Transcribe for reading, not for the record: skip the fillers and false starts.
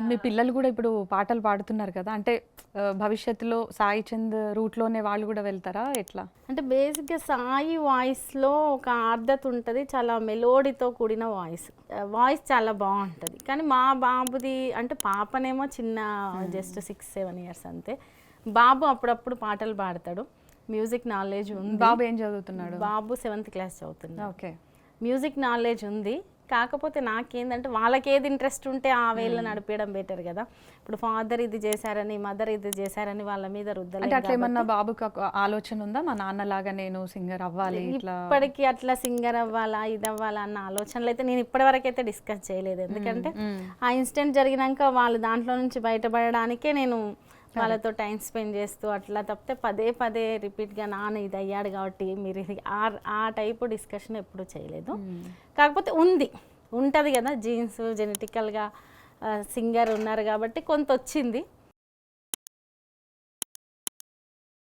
మీ పిల్లలు కూడా ఇప్పుడు పాటలు పాడుతున్నారు కదా, అంటే భవిష్యత్తులో సాయి చంద్ రూట్లోనే వాళ్ళు కూడా వెళ్తారా ఎట్లా? అంటే బేసిక్గా సాయి వాయిస్లో ఒక ఆర్ద్రత ఉంటుంది, చాలా మెలోడీతో కూడిన వాయిస్ చాలా బాగుంటుంది. కానీ మా బాబుది అంటే పాపనేమో చిన్న జస్ట్ 6-7 ఇయర్స్ అంతే. బాబు అప్పుడప్పుడు పాటలు పాడతాడు, మ్యూజిక్ నాలెడ్జ్ ఉంది. బాబు ఏం చదువుతున్నాడు? బాబు 7th క్లాస్ చదువుతున్నాడు. ఓకే. మ్యూజిక్ నాలెడ్జ్ ఉంది. కాకపోతే నాకేందంటే వాళ్ళకి ఏది ఇంట్రెస్ట్ ఉంటే ఆ వేళ నడిపేయడం బెటర్ కదా. ఇప్పుడు ఫాదర్ ఇది చేశారని మదర్ ఇది చేశారని వాళ్ళ మీద రుద్దలేదు. అంటే అట్లా ఏమన్నా బాబుకి ఒక ఆలోచన ఉందా, మా నాన్నలాగా నేను సింగర్ అవ్వాలి ఇట్లా? ఇప్పటికీ అట్లా సింగర్ అవ్వాలా ఇది అవ్వాలా అన్న ఆలోచనలు అయితే నేను ఇప్పటివరకు అయితే డిస్కస్ చేయలేదు. ఎందుకంటే ఆ ఇన్సిడెంట్ జరిగినాక వాళ్ళు దాంట్లో నుంచి బయటపడడానికే నేను వాళ్ళతో టైం స్పెండ్ చేస్తూ అట్లా తప్పితే పదే పదే రిపీట్గా నాన్న ఇది అయ్యాడు కాబట్టి మీరు ఇది ఆ టైపు డిస్కషన్ ఎప్పుడూ చేయలేదు. కాకపోతే ఉంటుంది కదా, జీన్స్ జెనెటికల్గా సింగర్ ఉన్నారు కాబట్టి కొంత వచ్చింది.